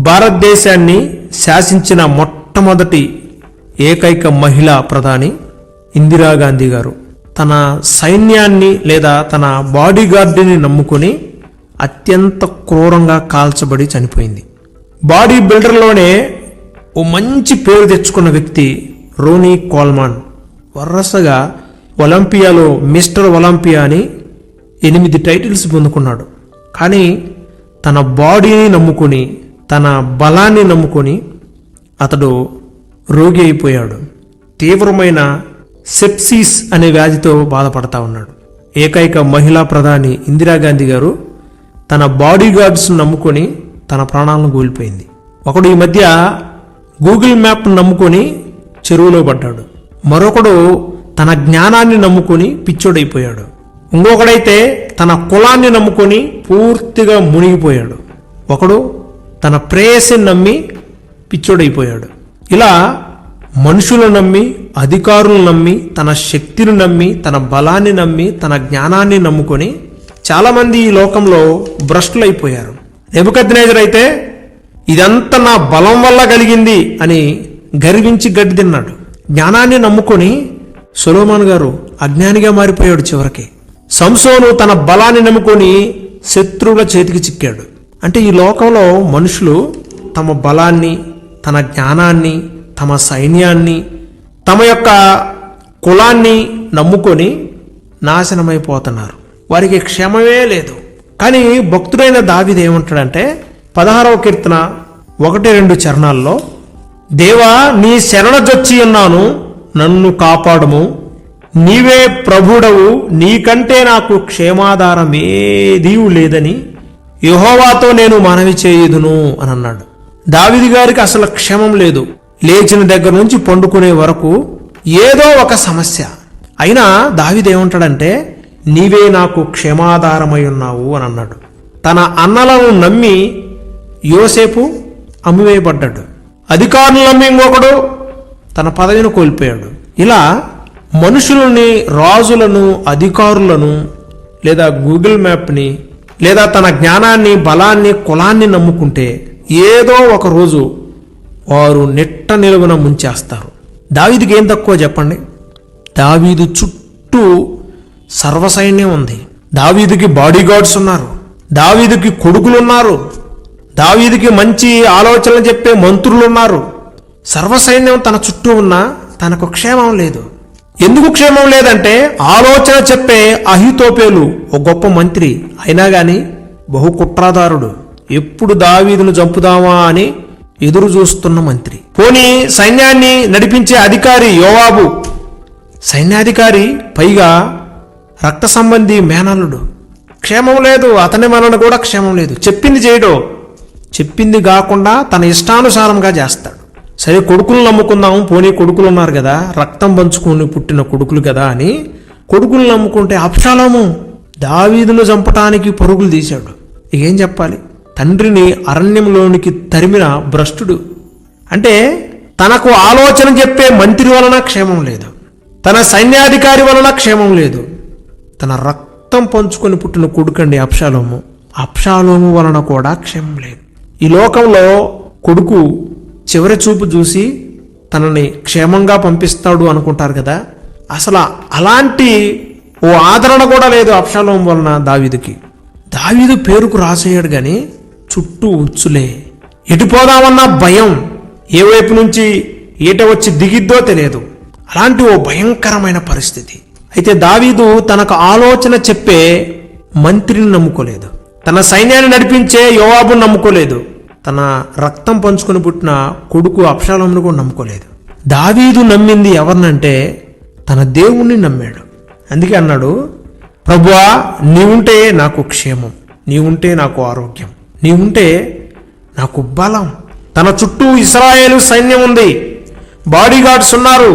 భారతదేశాన్ని శాసించిన మొట్టమొదటి ఏకైక మహిళా ప్రధాని ఇందిరాగాంధీ గారు తన సైన్యాన్ని లేదా తన బాడీగార్డుని నమ్ముకొని అత్యంత క్రూరంగా కాల్చబడి చనిపోయింది. బాడీ బిల్డర్లోనే ఓ మంచి పేరు తెచ్చుకున్న వ్యక్తి రోనీ కోల్మాన్. వరుసగా ఒలింపియాలో మిస్టర్ ఒలింపియా అని 8 టైటిల్స్ పొందుకున్నాడు. కానీ తన బాడీని నమ్ముకొని తన బలాన్ని నమ్ముకొని అతడు రోగి అయిపోయాడు. తీవ్రమైన సెప్సిస్ అనే వ్యాధితో బాధపడతా ఉన్నాడు. ఏకైక మహిళా ప్రధాని ఇందిరాగాంధీ గారు తన బాడీగార్డ్స్ నమ్ముకొని తన ప్రాణాలను కోల్పోయింది. ఒకడు ఈ మధ్య గూగుల్ మ్యాప్ నమ్ముకొని చెరువులో పడ్డాడు. మరొకడు తన జ్ఞానాన్ని నమ్ముకొని పిచ్చోడైపోయాడు. ఇంకొకడైతే తన కులాన్ని నమ్ముకొని పూర్తిగా మునిగిపోయాడు. ఒకడు తన ప్రేయసిని నమ్మి పిచ్చోడైపోయాడు. ఇలా మనుషులను నమ్మి, అధికారులను నమ్మి, తన శక్తిని నమ్మి, తన బలాన్ని నమ్మి, తన జ్ఞానాన్ని నమ్ముకొని చాలామంది ఈ లోకంలో భ్రష్టులైపోయారు. నెబుకద్నెజర్ అయితే ఇదంతా నా బలం వల్ల కలిగింది అని గర్వించి గడ్డి తిన్నాడు. జ్ఞానాన్ని నమ్ముకొని సొలొమోను గారు అజ్ఞానిగా మారిపోయాడు. చివరికి సంసోను తన బలాన్ని నమ్ముకొని శత్రువుల చేతికి చిక్కాడు. అంటే ఈ లోకంలో మనుషులు తమ బలాన్ని, తన జ్ఞానాన్ని, తమ సైన్యాన్ని, తమ యొక్క కులాన్ని నమ్ముకొని నాశనమైపోతున్నారు. వారికి క్షేమమే లేదు. కానీ భక్తుడైన దావీదు ఏమంటాడంటే 16వ కీర్తన 1-2 చరణాల్లో, దేవా నీ శరణజొచ్చి ఉన్నాను, నన్ను కాపాడుము, నీవే ప్రభుడవు, నీకంటే నాకు క్షేమాధారం ఏదీ లేదని యెహోవాతో నేను మనవి చేయుదును అని అన్నాడు. దావీదు గారికి అసలు క్షేమం లేదు. లేచిన దగ్గర నుంచి పండుకునే వరకు ఏదో ఒక సమస్య. అయినా దావీదు ఏమంటాడంటే నీవే నాకు క్షేమాధారమై ఉన్నావు అని అన్నాడు. తన అన్నలను నమ్మి యోసేపు అమ్మివేయబడ్డాడు. అధికారులను నమ్మి ఇంకొకడు తన పదవిని కోల్పోయాడు. ఇలా మనుషులని, రాజులను, అధికారులను లేదా గూగుల్ మ్యాప్ని లేదా తన జ్ఞానాన్ని, బలాన్ని, కులాన్ని నమ్ముకుంటే ఏదో ఒక రోజు వారు నెట్ట నిలువున ముంచేస్తారు. దావీదుకి ఏం తక్కువ చెప్పండి? దావీదు చుట్టూ సర్వసైన్యం ఉంది. దావీదుకి బాడీగార్డ్స్ ఉన్నారు. దావీదుకి కొడుకులున్నారు. దావీదుకి మంచి ఆలోచనలు చెప్పే మంత్రులు ఉన్నారు. సర్వసైన్యం తన చుట్టూ ఉన్నా తనకు క్షేమం లేదు. ఎందుకు క్షేమం లేదంటే ఆలోచన చెప్పే అహీతోపేలు ఒక గొప్ప మంత్రి, అయినా గాని బహు కుట్రదారుడు. ఎప్పుడు దావీదును చంపుదామా అని ఎదురు చూస్తున్న మంత్రి. పోనీ సైన్యాన్ని నడిపించే అధికారి యోవాబు, సైన్యాధికారి, పైగా రక్త సంబంధి మేనల్లుడు. క్షేమం లేదు. అతని మనను కూడా క్షేమం లేదు. చెప్పింది చేయడో, చెప్పింది కాకుండా తన ఇష్టానుసారంగా చేస్తాడు. సరే కొడుకులు నమ్ముకుందాము, పోనీ కొడుకులు ఉన్నారు కదా, రక్తం పంచుకొని పుట్టిన కొడుకులు కదా అని కొడుకులు నమ్ముకుంటే అబ్షాలోము దావీదును చంపటానికి పరుగులు తీశాడు. ఏం చెప్పాలి? తండ్రిని అరణ్యంలోనికి తరిమిన భ్రష్టుడు. అంటే తనకు ఆలోచన చెప్పే మంత్రి వలన క్షేమం లేదు, తన సైన్యాధికారి వలన క్షేమం లేదు, తన రక్తం పంచుకొని పుట్టిన కొడుకండి అబ్షాలోము. అబ్షాలోము వలన కూడా క్షేమం లేదు. ఈ లోకంలో కొడుకు చివరి చూపు చూసి తనని క్షేమంగా పంపిస్తాడు అనుకుంటారు కదా, అసలు అలాంటి ఓ ఆదరణ కూడా లేదు అబ్షాలోము వలన దావీదుకి. దావీదు పేరుకు రాసేయాడు కానీ చుట్టూ ఉచ్చులే. ఎటుపోదామన్నా భయం, ఏ వైపు నుంచి ఈట వచ్చి దిగిద్దో తెలియదు. అలాంటి ఓ భయంకరమైన పరిస్థితి. అయితే దావీదు తనకు ఆలోచన చెప్పే మంత్రిని నమ్ముకోలేదు, తన సైన్యాన్ని నడిపించే యోవాబును నమ్ముకోలేదు, తన రక్తం పంచుకొని పుట్టిన కొడుకు అబ్షాలోమును కూడా నమ్ముకోలేదు. దావీదు నమ్మింది ఎవరినంటే తన దేవుణ్ణి నమ్మాడు. అందుకే అన్నాడు, ప్రభువా నీవుంటే నాకు క్షేమం, నీవుంటే నాకు ఆరోగ్యం, నీవుంటే నాకు బలం. తన చుట్టూ ఇశ్రాయేలు సైన్యం ఉంది, బాడీగార్డ్స్ ఉన్నారు.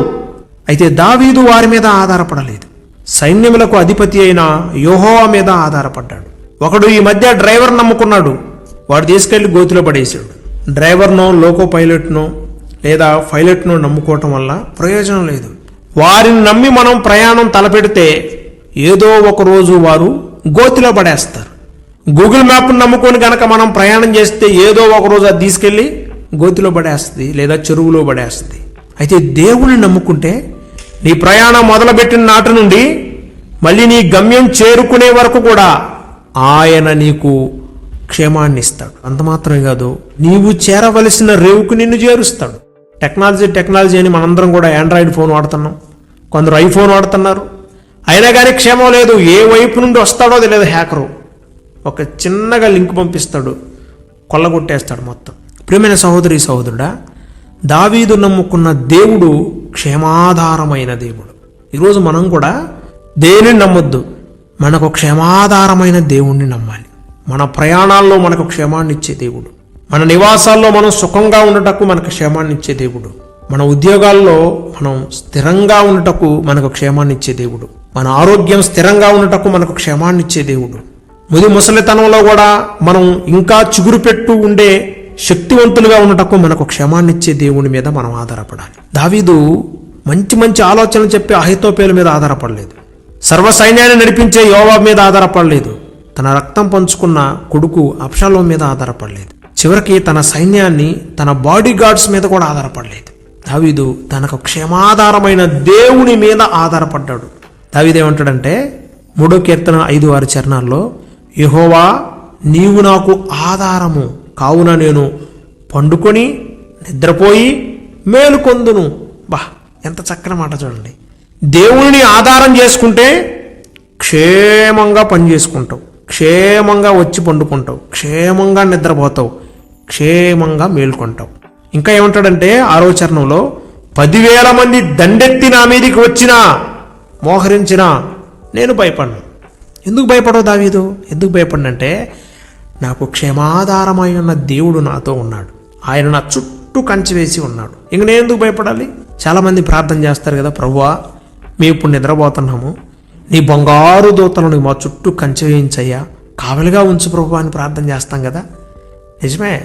అయితే దావీదు వారి మీద ఆధారపడలేదు. సైన్యములకు అధిపతి అయిన యెహోవా మీద ఆధారపడ్డాడు. ఒకడు ఈ మధ్య డ్రైవర్ నమ్ముకున్నాడు. వాడు తీసుకెళ్లి గోతిలో పడేశాడు. డ్రైవర్నో, లోకో పైలట్నో లేదా పైలట్నో నమ్ముకోవటం వల్ల ప్రయోజనం లేదు. వారిని నమ్మి మనం ప్రయాణం తలపెడితే ఏదో ఒక రోజు వారు గోతిలో పడేస్తారు. గూగుల్ మ్యాప్ను నమ్ముకొని కనుక మనం ప్రయాణం చేస్తే ఏదో ఒక రోజు అది తీసుకెళ్ళి గోతిలో పడేస్తుంది లేదా చెరువులో పడేస్తుంది. అయితే దేవుణ్ణి నమ్ముకుంటే నీ ప్రయాణం మొదలుపెట్టిన నాటి నుండి మళ్ళీ నీ గమ్యం చేరుకునే వరకు కూడా ఆయన నీకు క్షేమాన్ని ఇస్తాడు. అంత మాత్రమే కాదు, నీవు చేరవలసిన రేవుకు నిన్ను చేరుస్తాడు. టెక్నాలజీ అని మనందరం కూడా ఆండ్రాయిడ్ ఫోన్ వాడుతున్నాం, కొందరు ఐఫోన్ వాడుతున్నారు. అయినా కానీ క్షేమం లేదు. ఏ వైపు నుండి వస్తాడో తెలియదు హ్యాకరు. ఒక చిన్నగా లింక్ పంపిస్తాడు, కొల్లగొట్టేస్తాడు మొత్తం. ప్రియమైన సహోదరి సహోదరుడా, దావీదు నమ్ముకున్న దేవుడు క్షేమాధారమైన దేవుడు. ఈరోజు మనం కూడా దేనిని నమ్మొద్దు, మనకు క్షేమాధారమైన దేవుణ్ణి నమ్మాలి. మన ప్రయాణాల్లో మనకు క్షేమాన్ని ఇచ్చే దేవుడు, మన నివాసాల్లో మనం సుఖంగా ఉండటకు మనకు క్షేమాన్ని ఇచ్చే దేవుడు, మన ఉద్యోగాల్లో మనం స్థిరంగా ఉండటకు మనకు క్షేమాన్ని ఇచ్చే దేవుడు, మన ఆరోగ్యం స్థిరంగా ఉండటకు మనకు క్షేమాన్ని ఇచ్చే దేవుడు, ముసలితనంలో కూడా మనం ఇంకా చిగురు పెట్టు ఉండే శక్తివంతులుగా ఉండటకు మనకు క్షేమాన్ని ఇచ్చే దేవుని మీద మనం ఆధారపడాలి. దావీదు మంచి మంచి ఆలోచనలు చెప్పి అహీతోపేలు మీద ఆధారపడలేదు, సర్వ సైన్యాన్ని నడిపించే యోవాబు మీద ఆధారపడలేదు, తన రక్తం పంచుకున్న కొడుకు అబ్షాలోం మీద ఆధారపడలేదు, చివరికి తన సైన్యాన్ని తన బాడీ గార్డ్స్ మీద కూడా ఆధారపడలేదు. దావీదు తనకు క్షేమాధారమైన దేవుని మీద ఆధారపడ్డాడు. దావీదు ఏమంటాడంటే 3వ కీర్తన 5-6 చరణాల్లో, యెహోవా నీవు నాకు ఆధారము, కావున నేను పండుకొని నిద్రపోయి మేలుకొందును. బా, ఎంత చక్కని మాట చూడండి. దేవుని ఆధారం చేసుకుంటే క్షేమంగా పని చేసుకుంటావు, క్షేమంగా వచ్చి పండుకుంటావు, క్షేమంగా నిద్రపోతావు, క్షేమంగా మేలుకుంటావు. ఇంకా ఏమంటాడంటే 6వ చరణంలో, 10,000 మంది దండెత్తి నా మీదికి వచ్చినా మోహరించినా నేను భయపడను. ఎందుకు భయపడవు దావీదు? ఎందుకు భయపడినంటే నాకు క్షేమాధారమై ఉన్న దేవుడు నాతో ఉన్నాడు, ఆయన నా చుట్టూ కంచె వేసి ఉన్నాడు. ఇంక నేను ఎందుకు భయపడాలి? చాలామంది ప్రార్థన చేస్తారు కదా, ప్రభువా మేము ఇప్పుడు నిద్రపోతున్నాము, నీ బంగారు దూతలను మా చుట్టూ కంచె వేయించయ్యా, కావలిగా ఉంచు ప్రభువా అని ప్రార్థన చేస్తాం కదా. నిజమే,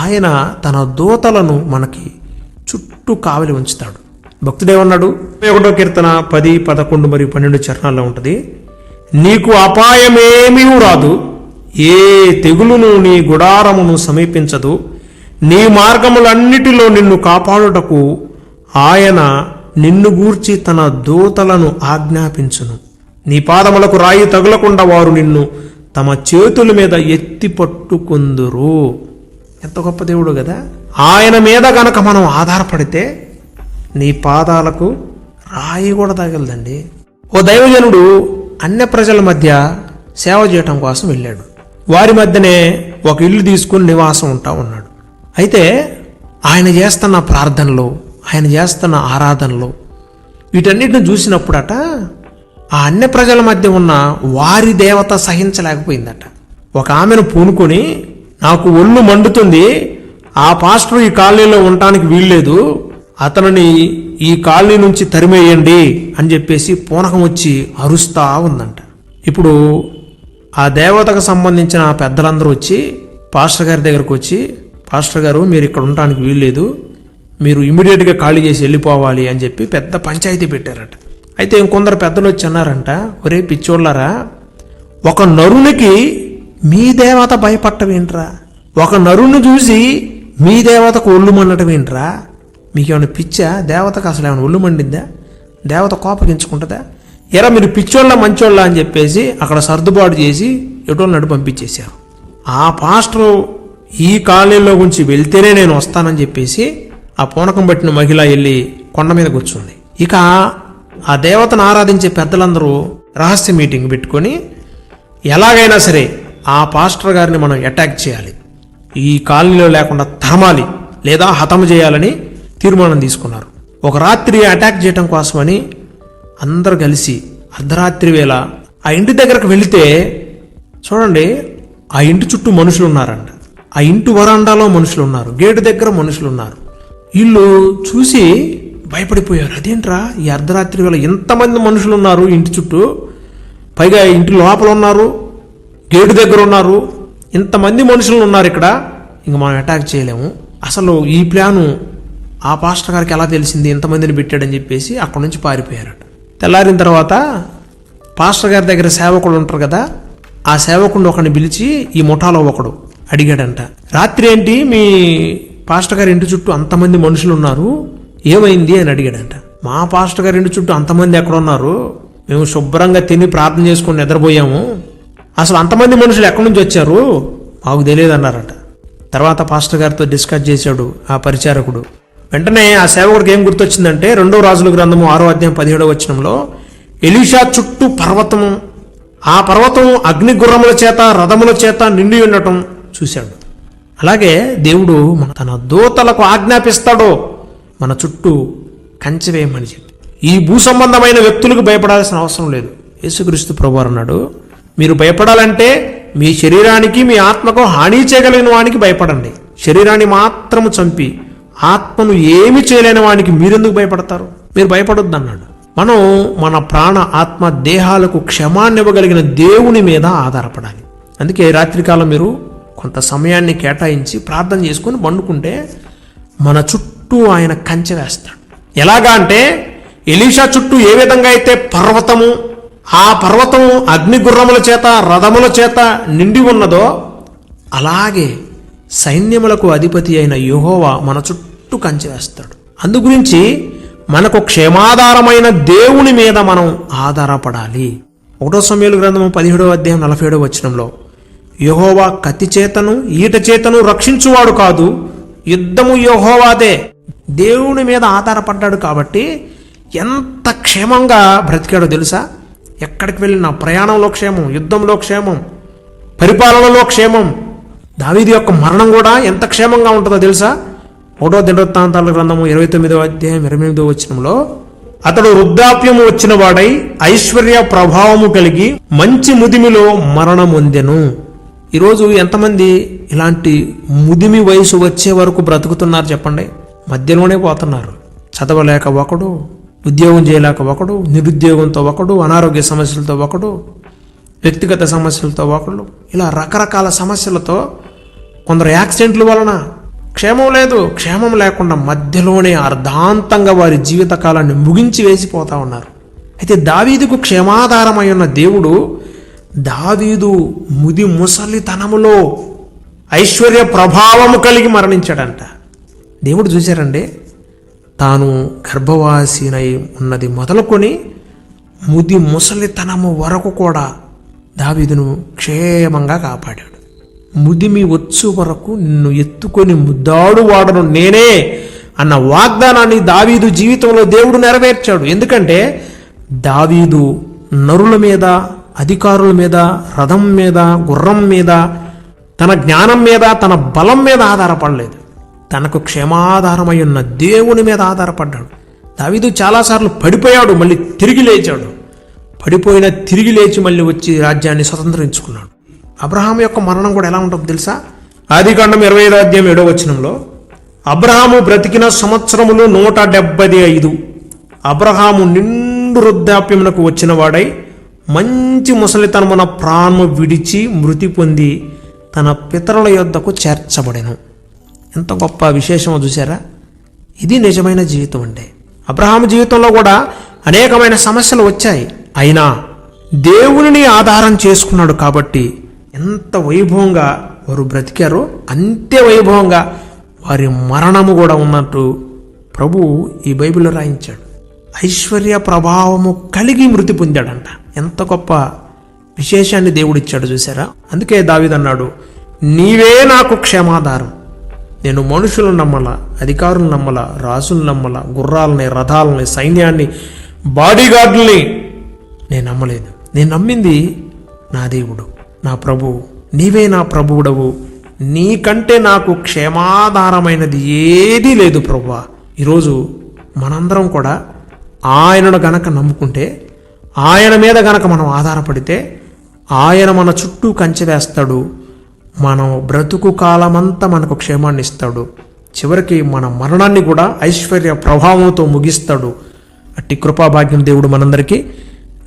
ఆయన తన దూతలను మనకి చుట్టూ కావలి ఉంచుతాడు. భక్తుడేమన్నాడు? 1వ కీర్తన 10, 11 మరియు 12 చరణాల్లో ఉంటుంది, నీకు అపాయమేమీ రాదు, ఏ తెగులును నీ గుడారమును సమీపించదు, నీ మార్గములన్నిటిలో నిన్ను కాపాడుటకు ఆయన నిన్ను గూర్చి తన దూతలను ఆజ్ఞాపించును, నీ పాదములకు రాయి తగులకుండా వారు నిన్ను తమ చేతుల మీద ఎత్తి పట్టుకుందురు. ఎంత గొప్ప దేవుడు కదా. ఆయన మీద గనక మనం ఆధారపడితే నీ పాదాలకు రాయి కూడా తగలదండి. ఓ దైవజనుడు అన్య ప్రజల మధ్య సేవ చేయటం కోసం వెళ్ళాడు. వారి మధ్యనే ఒక ఇల్లు తీసుకుని నివాసం ఉంటా ఉన్నాడు. అయితే ఆయన చేస్తున్న ప్రార్థనలో, ఆయన చేస్తున్న ఆరాధనలో వీటన్నిటిని చూసినప్పుడట ఆ అన్య ప్రజల మధ్య ఉన్న వారి దేవత సహించలేకపోయిందట. ఒక ఆమెను పూనుకొని, నాకు ఒళ్ళు మండుతుంది, ఆ పాస్టర్ ఈ కాలనీలో ఉండటానికి వీల్లేదు, అతనిని ఈ కాలనీ నుంచి తరిమేయండి అని చెప్పేసి పూనకం వచ్చి అరుస్తా ఉందంట. ఇప్పుడు ఆ దేవతకు సంబంధించిన పెద్దలందరూ వచ్చి పాస్టర్ గారి దగ్గరకు వచ్చి, పాస్టర్ గారు మీరు ఇక్కడ ఉండటానికి వీల్లేదు, మీరు ఇమీడియట్గా ఖాళీ చేసి వెళ్ళిపోవాలి అని చెప్పి పెద్ద పంచాయతీ పెట్టారట. అయితే ఇంకొందరు పెద్దలు వచ్చి అన్నారంట, ఒరే పిచ్చోళ్ళారా, ఒక నరునికి మీ దేవత భయపడటమేంట్రా, ఒక నరుని చూసి మీ దేవతకు ఒళ్ళు మండటం ఏంట్రా, మీకేమైనా పిచ్చా? దేవతకు అసలు ఏమైనా ఒళ్ళు మండిందా? దేవత కోపగించుకుంటుందా? ఎరా మీరు పిచ్చోళ్ళ మంచోళ్ళ అని చెప్పేసి అక్కడ సర్దుబాటు చేసి ఎటోళ్ళనట్టు పంపించేశారు. ఆ పాస్టరు ఈ కాలనీలో గురించి వెళ్తేనే నేను వస్తానని చెప్పేసి ఆ పూనకం పట్టిన మహిళ వెళ్ళి కొండ మీద కూర్చుంది. ఇక ఆ దేవతను ఆరాధించే పెద్దలందరూ రహస్య మీటింగ్ పెట్టుకొని ఎలాగైనా సరే ఆ పాస్టర్ గారిని మనం అటాక్ చేయాలి, ఈ కాలనీలో లేకుండా తరమాలి లేదా హతము చేయాలని తీర్మానం తీసుకున్నారు. ఒక రాత్రి అటాక్ చేయటం కోసమని అందరూ కలిసి అర్ధరాత్రి వేళ ఆ ఇంటి దగ్గరకు వెళితే చూడండి, ఆ ఇంటి చుట్టూ మనుషులు ఉన్నారంట, ఆ ఇంటి వరాండాలో మనుషులు ఉన్నారు, గేటు దగ్గర మనుషులు ఉన్నారు. వీళ్ళు చూసి భయపడిపోయారు. అదేంట్రా ఈ అర్ధరాత్రి వేళ ఎంతమంది మనుషులు ఉన్నారు ఇంటి చుట్టూ, పైగా ఇంటి లోపల ఉన్నారు, గేటు దగ్గర ఉన్నారు, ఇంతమంది మనుషులు ఉన్నారు ఇక్కడ, ఇంక మనం అటాక్ చేయలేము, అసలు ఈ ప్లాను ఆ పాస్టర్ గారికి ఎలా తెలిసింది, ఎంతమందిని పెట్టాడని చెప్పేసి అక్కడి నుంచి పారిపోయారట. తెల్లారిన తర్వాత పాస్టర్ గారి దగ్గర సేవకులు ఉంటారు కదా, ఆ సేవకుడిని ఒకరిని పిలిచి ఈ ముఠాలో ఒకడు అడిగాడంట, రాత్రి ఏంటి మీ పాస్టర్ గారి ఇంటి చుట్టూ అంతమంది మనుషులు ఉన్నారు, ఏమైంది అని అడిగాడంట. మా పాస్టర్ గారి ఇంటి చుట్టూ అంతమంది ఎక్కడున్నారు, మేము శుభ్రంగా తిని ప్రార్థన చేసుకుని నిద్రపోయాము, అసలు అంతమంది మనుషులు ఎక్కడి నుంచి వచ్చారు మాకు తెలియదు అన్నారట. తర్వాత పాస్టర్ గారితో డిస్కస్ చేశాడు ఆ పరిచారకుడు. వెంటనే ఆ సేవకుడికి ఏం గుర్తొచ్చిందంటే 2 రాజుల గ్రంథము 6వ అధ్యాయం 17వ వచనంలో ఎలీషా చుట్టూ పర్వతము, ఆ పర్వతం అగ్ని గుర్రముల చేత రథముల చేత నిండి ఉండటం చూశాడు. అలాగే దేవుడు తన దూతలకు ఆజ్ఞాపిస్తాడో మన చుట్టూ కంచె వేయమని చెప్పి. ఈ భూ సంబంధమైన వ్యక్తులకు భయపడాల్సిన అవసరం లేదు. యేసుక్రీస్తు ప్రభువారు అన్నాడు, మీరు భయపడాలంటే మీ శరీరానికి మీ ఆత్మకు హాని చేయగలిగిన వానికి భయపడండి. శరీరాన్ని మాత్రము చంపి ఆత్మను ఏమి చేయలేని వానికి మీరెందుకు భయపడతారు? మీరు భయపడొద్దు అన్నాడు. మనం మన ప్రాణ ఆత్మ దేహాలకు క్షమాన్ని ఇవ్వగలిగిన దేవుని మీద ఆధారపడాలి. అందుకే రాత్రికాలం మీరు కొంత సమయాన్ని కేటాయించి ప్రార్థన చేసుకుని పండుకుంటే మన చుట్టూ ఆయన కంచె వేస్తాడు. ఎలాగా అంటే ఎలీషా చుట్టూ ఏ విధంగా అయితే పర్వతము, ఆ పర్వతము అగ్ని గుర్రముల చేత రథముల చేత నిండి ఉన్నదో అలాగే సైన్యములకు అధిపతి అయిన యెహోవా మన చుట్టూ కంచె వేస్తాడు. అందుగురించి మనకు క్షేమాధారమైన దేవుని మీద మనం ఆధారపడాలి. 1 సమూయేలు గ్రంథము 17వ అధ్యాయం 47వ వచనంలో యెహోవా కత్తి చేతను ఈట చేతను రక్షించువాడు కాదు, యుద్ధము యెహోవాదే. దేవుని మీద ఆధారపడ్డాడు కాబట్టి ఎంత క్షేమంగా బ్రతికాడో తెలుసా? ఎక్కడికి వెళ్ళినా ప్రయాణంలో క్షేమం, యుద్ధంలో క్షేమం, పరిపాలనలో క్షేమం. దావీదు యొక్క మరణం కూడా ఎంత క్షేమంగా ఉంటుందో తెలుసా? 1వ దినవృత్తాంతాల గ్రంథము 29వ అధ్యాయం 28వ వచనంలో అతడు వృద్ధాప్యము వచ్చిన వాడై ఐశ్వర్య ప్రభావము కలిగి మంచి ముదిమిలో మరణం పొందెను. ఈరోజు ఎంతమంది ఇలాంటి ముదిమి వయసు వచ్చే వరకు బ్రతుకుతున్నారు చెప్పండి? మధ్యలోనే పోతున్నారు. చదవలేక ఒకడు, ఉద్యోగం చేయలేక ఒకడు, నిరుద్యోగంతో ఒకడు, అనారోగ్య సమస్యలతో ఒకడు, వ్యక్తిగత సమస్యలతో ఒకళ్ళు, ఇలా రకరకాల సమస్యలతో, కొందరు యాక్సిడెంట్ల వలన క్షేమం లేదు. క్షేమం లేకుండా మధ్యలోనే అర్ధాంతంగా వారి జీవితకాలాన్ని ముగించి వేసిపోతా ఉన్నారు. అయితే దావీదుకు క్షేమాధారమై ఉన్న దేవుడు దావీదు ముది ముసలితనములో ఐశ్వర్య ప్రభావము కలిగి మరణించాడంట. దేవుడు చూశారండి, తాను గర్భవాసినై ఉన్నది మొదలుకొని ముది ముసలితనము వరకు కూడా దావీదును క్షేమంగా కాపాడాడు. ముదిమి వచ్చు వరకు నిన్ను ఎత్తుకొని ముద్దాడు వాడను నేనే అన్న వాగ్దానాన్ని దావీదు జీవితంలో దేవుడు నెరవేర్చాడు. ఎందుకంటే దావీదు నరుల మీద, అధికారుల మీద, రథం మీద, గుర్రం మీద, తన జ్ఞానం మీద, తన బలం మీద ఆధారపడలేదు. తనకు క్షేమాధారమై ఉన్న దేవుని మీద ఆధారపడ్డాడు. దావీదు చాలాసార్లు పడిపోయాడు, మళ్ళీ తిరిగి లేచాడు. పడిపోయిన తిరిగి లేచి మళ్ళీ వచ్చి రాజ్యాన్ని స్వతంత్రించుకున్నాడు. అబ్రహాము యొక్క మరణం కూడా ఎలా ఉంటుందో తెలుసా? ఆదికాండం 25వ అధ్యాయం 7వ వచనంలో అబ్రహాము బ్రతికిన సంవత్సరములు 175. అబ్రహాము నిండు వృద్ధాప్యమునకు వచ్చిన వాడై మంచి ముసలితనమున ప్రాణము విడిచి మృతి పొంది తన పితరుల యొద్దకు చేర్చబడెను. ఎంత గొప్ప విశేషమో చూసారా? ఇది నిజమైన జీవితం అంటే. అబ్రహాము జీవితంలో కూడా అనేకమైన సమస్యలు వచ్చాయి. అయినా దేవునిని ఆధారం చేసుకున్నాడు కాబట్టి ఎంత వైభవంగా వారు బ్రతికారో అంతే వైభవంగా వారి మరణము కూడా ఉన్నట్టు ప్రభువు ఈ బైబిల్లో రాయించాడు. ఐశ్వర్య ప్రభావము కలిగి మృతి పొందాడంట. ఎంత గొప్ప విశేషాన్ని దేవుడిచ్చాడు చూసారా? అందుకే దావీదు అన్నాడు, నీవే నాకు క్షేమాధారం. నేను మనుషులను నమ్మల, అధికారులను నమ్మల, రాజులను నమ్మల, గుర్రాలని, రథాలని, సైన్యాన్ని, బాడీగార్డుల్ని నేను నమ్మలేదు. నేను నమ్మింది నా దేవుడు, నా ప్రభువు. నీవే నా ప్రభువుడవు. నీకంటే నాకు క్షేమాధారమైనది ఏదీ లేదు ప్రభువా. ఈరోజు మనందరం కూడా ఆయనను గనక నమ్ముకుంటే, ఆయన మీద గనక మనం ఆధారపడితే, ఆయన మన చుట్టూ కంచె వేస్తాడు. మనం బ్రతుకు కాలమంతా మనకు క్షేమాన్ని ఇస్తాడు. చివరికి మన మరణాన్ని కూడా ఐశ్వర్య ప్రభావంతో ముగిస్తాడు. అట్టి కృపాభాగ్యం దేవుడు మనందరికీ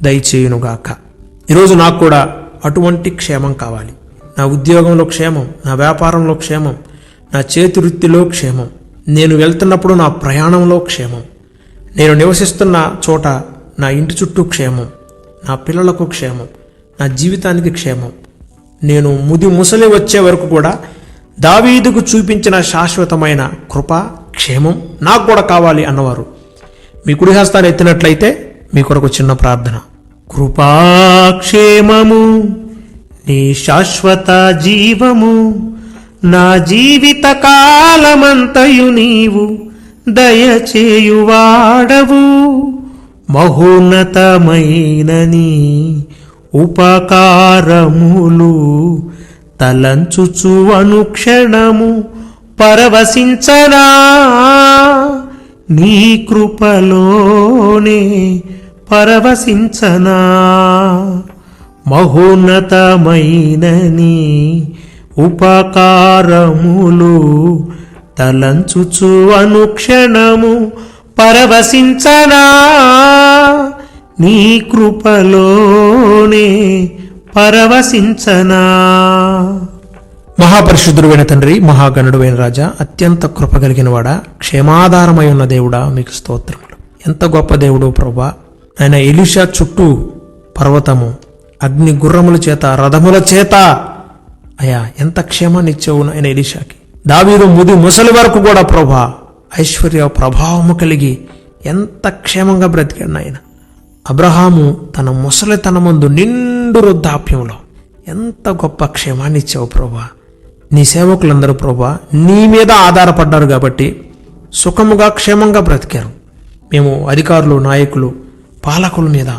దయచేయునుగాక. ఈరోజు నాకు కూడా అటువంటి క్షేమం కావాలి. నా ఉద్యోగంలో క్షేమం, నా వ్యాపారంలో క్షేమం, నా చేతి వృత్తిలో క్షేమం, నేను వెళ్తున్నప్పుడు నా ప్రయాణంలో క్షేమం, నేను నివసిస్తున్న చోట నా ఇంటి చుట్టూ క్షేమం, నా పిల్లలకు క్షేమం, నా జీవితానికి క్షేమం, నేను ముసలి వచ్చే వరకు కూడా దావీదుకు చూపించిన శాశ్వతమైన కృప క్షేమం నాకు కూడా కావాలి అన్నవారు మీ కుడి హస్తాన్ని ఎత్తినట్లయితే మీ కొరకు చిన్న ప్రార్థన. కృపాక్షేమము నీ శాశ్వత జీవము నా జీవిత కాలమంతయు నీవు దయచేయువాడవు. మహోన్నతమైన నీ ఉపకారములు తలంచుచు అనుక్షణము పరవశించనా, నీ కృపలోనే పరవశించనా. మహోన్నతమైన నీ ఉపకారములు తలంచుచు అనుక్షణము పరవశించనా, నీ కృపలోనే పరవశించనా. మహాపరిశుద్ధుడైన తండ్రి, మహాగణుడైన రాజా, అత్యంత కృప కలిగిన వాడా, క్షేమాధారమై ఉన్న దేవుడా, మీకు స్తోత్రములు. ఎంత గొప్ప దేవుడు ప్రభువా. ఆయన ఎలీషా చుట్టూ పర్వతము, అగ్ని గుర్రముల చేత, రథముల చేత అయ్యా ఎంత క్షేమాన్ని ఇచ్చావు ఆయన ఎలీషాకి. దావీదు ముసలి వరకు కూడా ప్రభా ఐశ్వర్య ప్రభావము కలిగి ఎంత క్షేమంగా బ్రతికాడు ఆయన. అబ్రహాము తన ముసలితనమందు నిండు వృద్ధాప్యంలో ఎంత గొప్ప క్షేమాన్ని ఇచ్చావు ప్రభా. నీ సేవకులందరూ ప్రభా నీ మీద ఆధారపడ్డారు కాబట్టి సుఖముగా క్షేమంగా బ్రతికారు. మేము అధికారులు, నాయకులు, పాలకుల మీద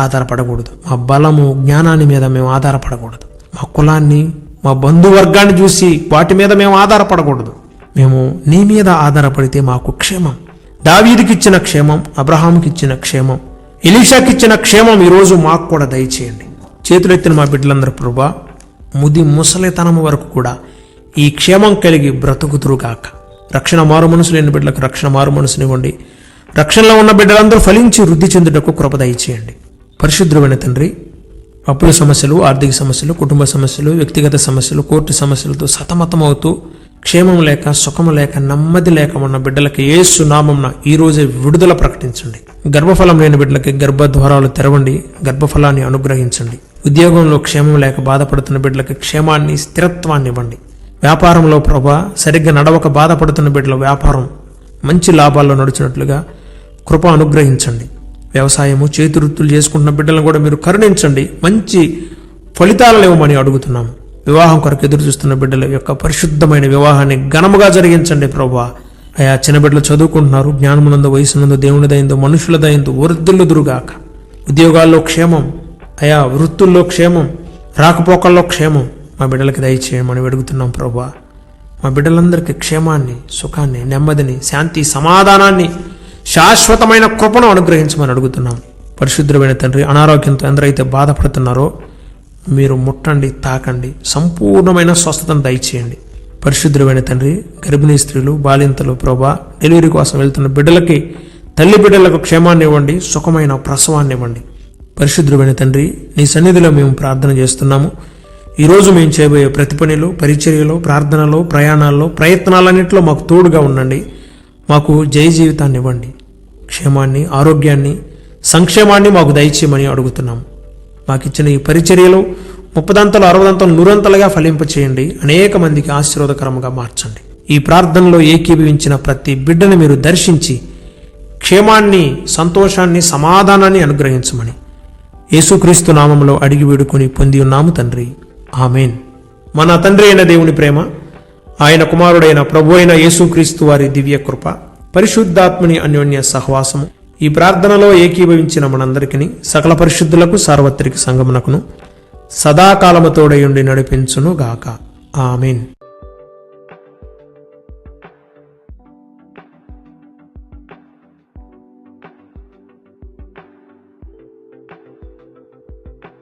ఆధారపడకూడదు. మా బలము, జ్ఞానాన్ని మీద మేము ఆధారపడకూడదు. మా కులాన్ని, మా బంధువర్గాన్ని చూసి వాటి మీద మేము ఆధారపడకూడదు. మేము నీ మీద ఆధారపడితే మాకు క్షేమం. దావీదుకి ఇచ్చిన క్షేమం, అబ్రహాముకి ఇచ్చిన క్షేమం, ఎలీషాకి ఇచ్చిన క్షేమం ఈరోజు మాకు కూడా దయచేయండి. చేతులెత్తిన మా బిడ్డలందరూ ప్రభా ముసలితనము వరకు కూడా ఈ క్షేమం కలిగి బ్రతుకుతురుగాక. రక్షణ మారు మనసు లేని బిడ్డలకు రక్షణ మారు మనసునివ్వండి. రక్షణలో ఉన్న బిడ్డలందరూ ఫలించి వృద్ధి చెందుటకు కృప దయచేయండి. పరిశుద్ధమైన తండ్రి, అప్పుల సమస్యలు, ఆర్థిక సమస్యలు, కుటుంబ సమస్యలు, వ్యక్తిగత సమస్యలు, కోర్టు సమస్యలతో సతమతమవుతూ క్షేమం లేక, సుఖం లేక, నెమ్మది లేక ఉన్న బిడ్డలకి యేసు నామమున ఈ రోజే విడుదల ప్రకటించండి. గర్భఫలం లేని బిడ్డలకి గర్భద్వారాలు తెరవండి, గర్భఫలాన్ని అనుగ్రహించండి. ఉద్యోగంలో క్షేమం లేక బాధపడుతున్న బిడ్డలకి క్షేమాన్ని, స్థిరత్వాన్ని ఇవ్వండి. వ్యాపారంలో ప్రభా సరిగ్గా నడవక బాధపడుతున్న బిడ్డల వ్యాపారం మంచి లాభాల్లో నడిచినట్లుగా కృప అనుగ్రహించండి. వ్యవసాయము, చేతి వృత్తులు చేసుకుంటున్న బిడ్డలను కూడా మీరు కరుణించండి. మంచి ఫలితాలను ఇవ్వమని అడుగుతున్నాము. వివాహం కొరకు ఎదురు చూస్తున్న బిడ్డల యొక్క పరిశుద్ధమైన వివాహాన్ని ఘనముగా జరిగించండి ప్రభువా. అయా చిన్న బిడ్డలు చదువుకుంటున్నారు, జ్ఞానమునందు, వయసునందు, దేవుని దయందు, మనుషుల దయందు వర్ధిల్లుదురుగాక. ఉద్యోగాల్లో క్షేమం, అయా వృత్తుల్లో క్షేమం, రాకపోకల్లో క్షేమం మా బిడ్డలకి దయచేయమని అడుగుతున్నాం ప్రభువా. మా బిడ్డలందరికీ క్షేమాన్ని, సుఖాన్ని, నెమ్మదిని, శాంతి, సమాధానాన్ని, శాశ్వతమైన కృపను అనుగ్రహించమని అడుగుతున్నాం. పరిశుద్ధమైన తండ్రి, అనారోగ్యంతో ఎందరైతే బాధపడుతున్నారో మీరు ముట్టండి, తాకండి, సంపూర్ణమైన స్వస్థతను దయచేయండి. పరిశుద్ధమైన తండ్రి, గర్భిణీ స్త్రీలు, బాలింతలు ప్రభా డెలివరీ కోసం వెళ్తున్న బిడ్డలకి, తల్లి బిడ్డలకు క్షేమాన్ని ఇవ్వండి, సుఖమైన ప్రసవాన్ని ఇవ్వండి. పరిశుద్ధమైన తండ్రి, నీ సన్నిధిలో మేము ప్రార్థన చేస్తున్నాము. ఈరోజు మేము చేయబోయే ప్రతి పనిలో, పరిచర్యలో, ప్రార్థనలో, ప్రయాణాల్లో, ప్రయత్నాలన్నింటిలో మాకు తోడుగా ఉండండి. మాకు జయ జీవితాన్ని ఇవ్వండి. క్షేమాన్ని, ఆరోగ్యాన్ని, సంక్షేమాన్ని మాకు దయచేయమని అడుగుతున్నాము. మాకిచ్చిన ఈ పరిచర్యలో 30 60 100 ఫలింపచేయండి. అనేక మందికి ఆశీర్వాదకరంగా మార్చండి. ఈ ప్రార్థనలో ఏకీభవించిన ప్రతి బిడ్డను మీరు దర్శించి క్షేమాన్ని, సంతోషాన్ని, సమాధానాన్ని అనుగ్రహించమని యేసుక్రీస్తు నామములో అడిగి వేడుకొని పొంది ఉన్నాము తండ్రి. ఆమెన్. మన తండ్రి అయిన దేవుని ప్రేమ, ఆయన కుమారుడైన ప్రభు అయిన యేసుక్రీస్తు వారి దివ్య కృప, పరిశుద్ధాత్మని అన్యోన్య సహవాసము ఈ ప్రార్థనలో ఏకీభవించిన మనందరికీ, సకల పరిశుద్ధులకు, సార్వత్రిక సంగమునకును సదాకాలము తోడయుండి నడిపించును గాక. ఆమెన్.